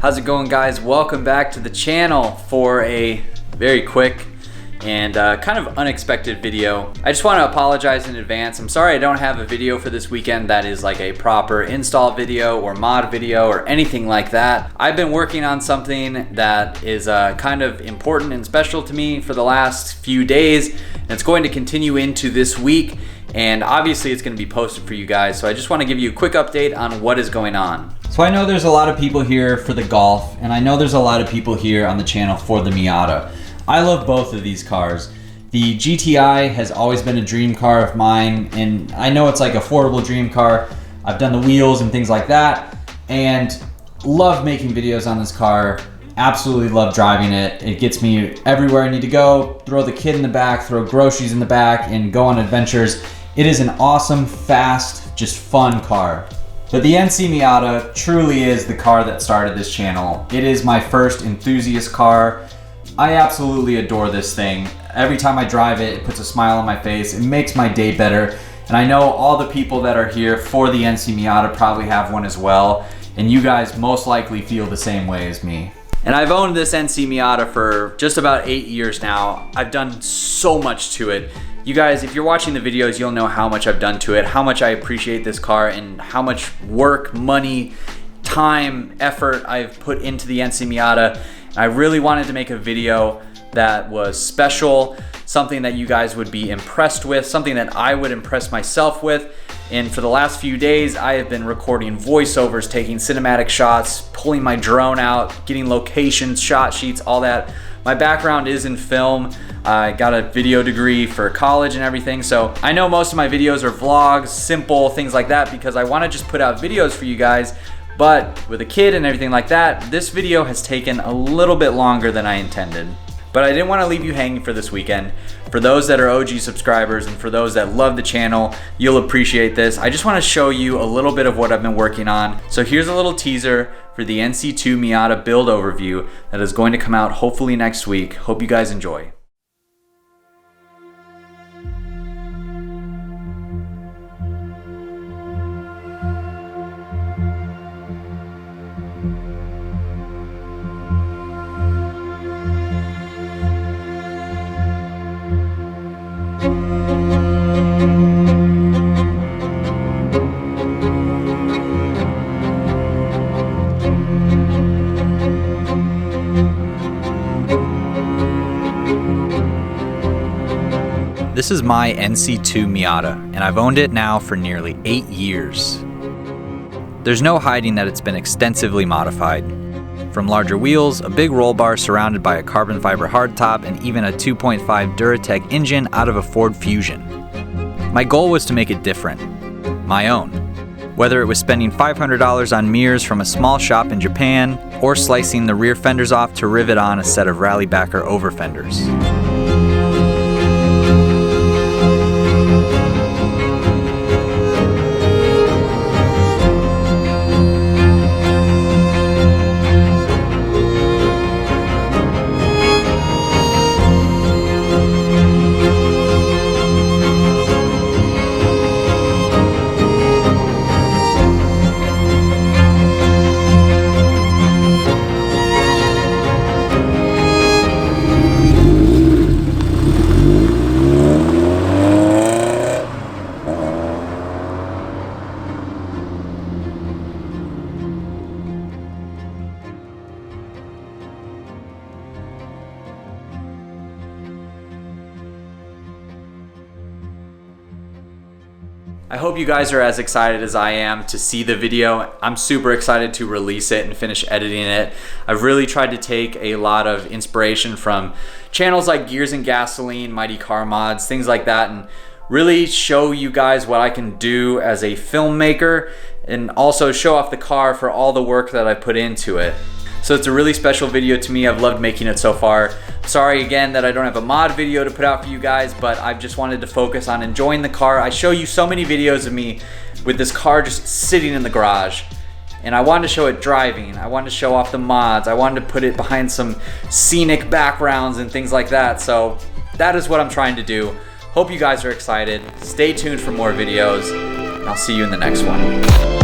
How's it going, guys? Welcome back to the channel for a very quick and kind of unexpected video. I just want to apologize in advance. I'm sorry I don't have a video for this weekend that is like a proper install video or mod video or anything like that. I've been working on something that is kind of important and special to me for the last few days, and it's going to continue into this week, and obviously it's going to be posted for you guys. So I just want to give you a quick update on what is going on. So I know there's a lot of people here for the Golf, and I know there's a lot of people here on the channel for the Miata. I love both of these cars. The GTI has always been a dream car of mine, and I know it's like an affordable dream car. I've done the wheels and things like that, and love making videos on this car. Absolutely love driving it. It gets me everywhere I need to go, throw the kid in the back, throw groceries in the back, and go on adventures. It is an awesome, fast, just fun car. But the NC Miata truly is the car that started this channel. It is my first enthusiast car. I absolutely adore this thing. Every time I drive it, it puts a smile on my face. It makes my day better. And I know all the people that are here for the NC Miata probably have one as well. And you guys most likely feel the same way as me. And I've owned this NC Miata for just about 8 years now. I've done so much to it. You guys, if you're watching the videos, you'll know how much I've done to it, how much I appreciate this car, and how much work, money, time, effort I've put into the NC Miata. I really wanted to make a video that was special, something that you guys would be impressed with, something that I would impress myself with. And for the last few days, I have been recording voiceovers, taking cinematic shots, pulling my drone out, getting locations, shot sheets, all that. My background is in film. I got a video degree for college and everything, so I know most of my videos are vlogs, simple things like that, because I want to just put out videos for you guys. But with a kid and everything like that, this video has taken a little bit longer than I intended. But I didn't want to leave you hanging for this weekend. For those that are OG subscribers and for those that love the channel, you'll appreciate this. I just want to show you a little bit of what I've been working on. So here's a little teaser for the NC2 Miata build overview that is going to come out hopefully next week. Hope you guys enjoy. This is my NC2 Miata, and I've owned it now for nearly 8 years. There's no hiding that it's been extensively modified. From larger wheels, a big roll bar surrounded by a carbon fiber hardtop, and even a 2.5 Duratec engine out of a Ford Fusion. My goal was to make it different, my own. Whether it was spending $500 on mirrors from a small shop in Japan, or slicing the rear fenders off to rivet on a set of Rallybacker over fenders. I hope you guys are as excited as I am to see the video. I'm super excited to release it and finish editing it. I've really tried to take a lot of inspiration from channels like Gears and Gasoline, Mighty Car Mods, things like that, and really show you guys what I can do as a filmmaker, and also show off the car for all the work that I put into it. So it's a really special video to me. I've loved making it so far. Sorry again that I don't have a mod video to put out for you guys, but I've just wanted to focus on enjoying the car. I show you so many videos of me with this car just sitting in the garage, and I wanted to show it driving. I wanted to show off the mods. I wanted to put it behind some scenic backgrounds and things like that. So that is what I'm trying to do. Hope you guys are excited. Stay tuned for more videos, and I'll see you in the next one.